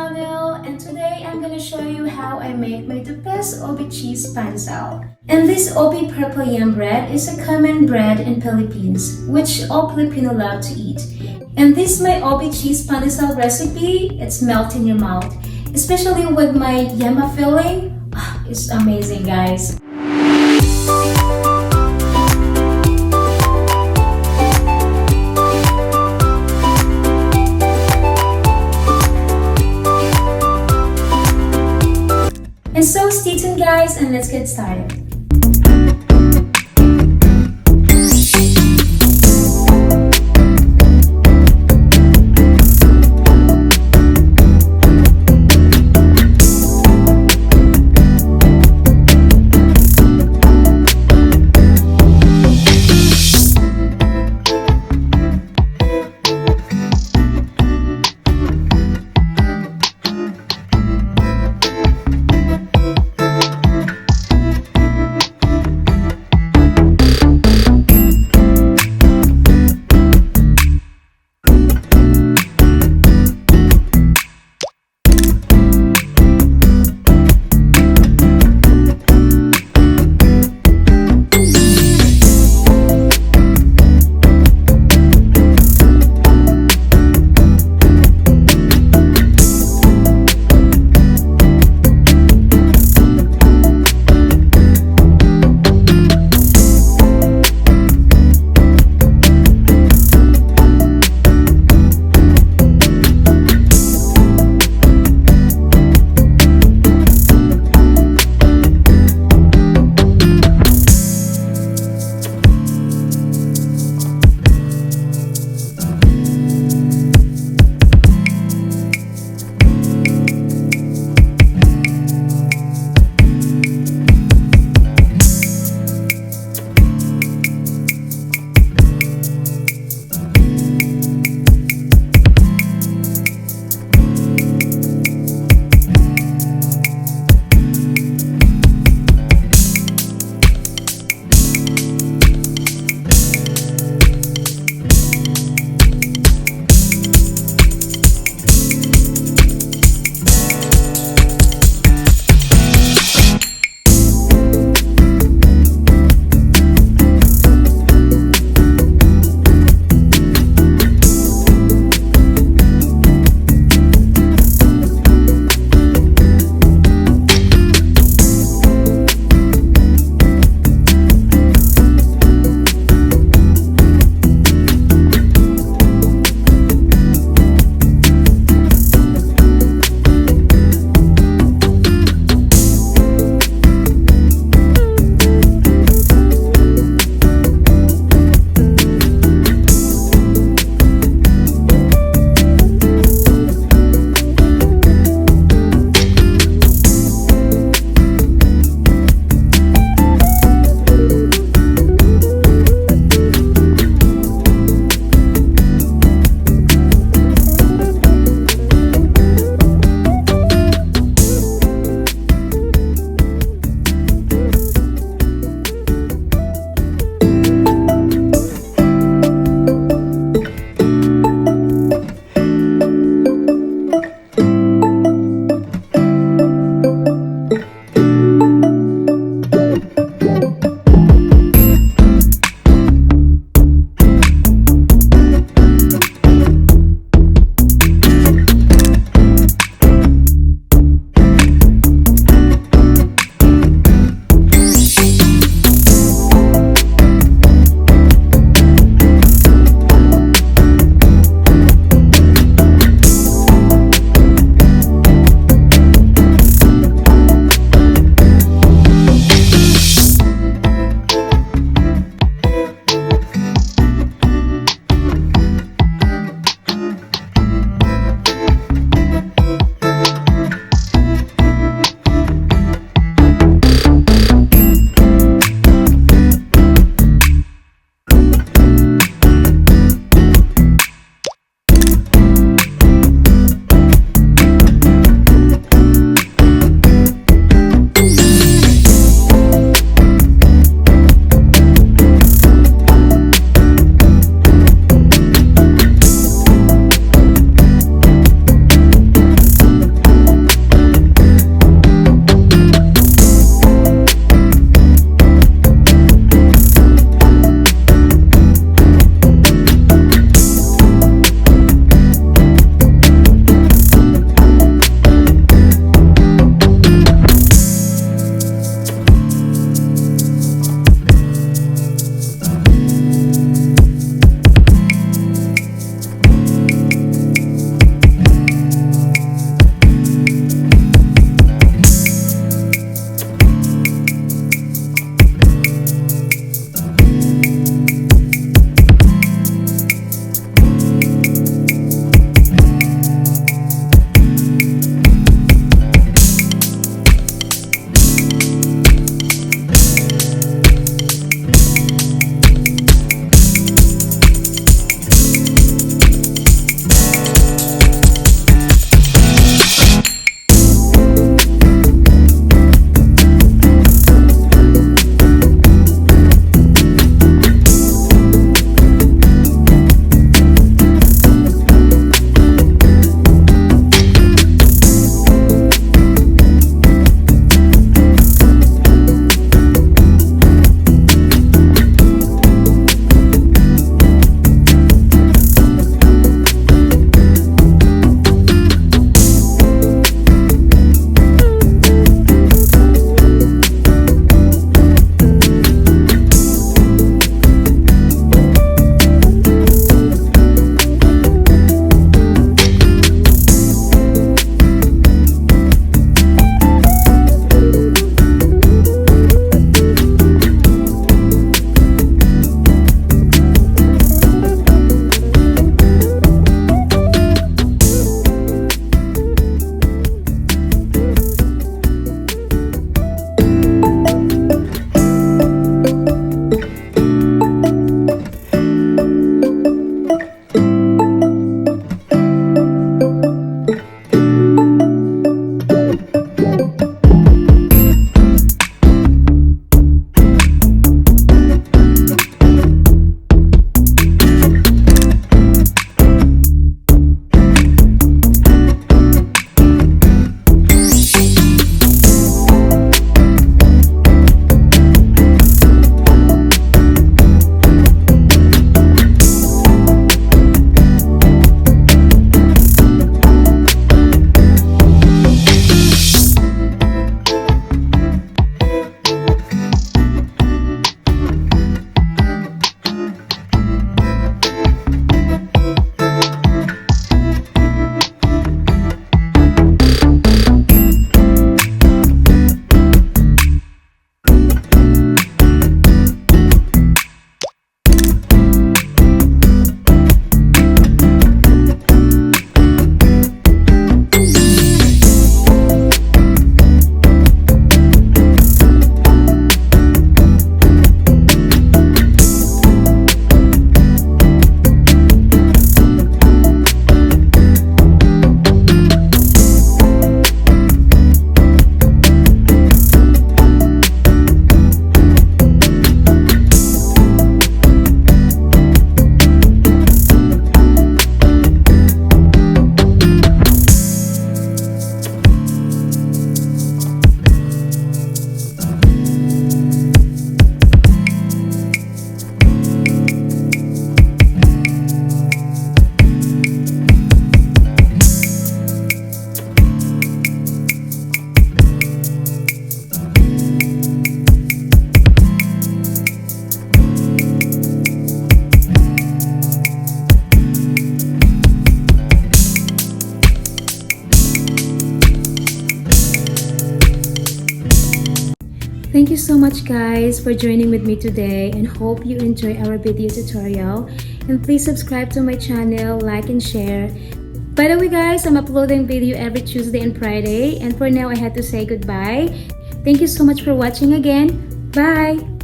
channel, and today I'm gonna show you how I make my the best OB cheese pandesal. And this OB purple yam bread is a common bread in Philippines, which all Filipino love to eat. And this my OB cheese pandesal recipe, it's melt in your mouth, especially with my YEMA filling. It's amazing, guys. And so stay tuned, guys, and let's get started. Thank you so much guys for joining with me today and hope you enjoy our video tutorial. And please subscribe to my channel, like and share. By the way guys, I'm uploading video every Tuesday and Friday. And for now, I had to say goodbye. Thank you so much for watching again. Bye!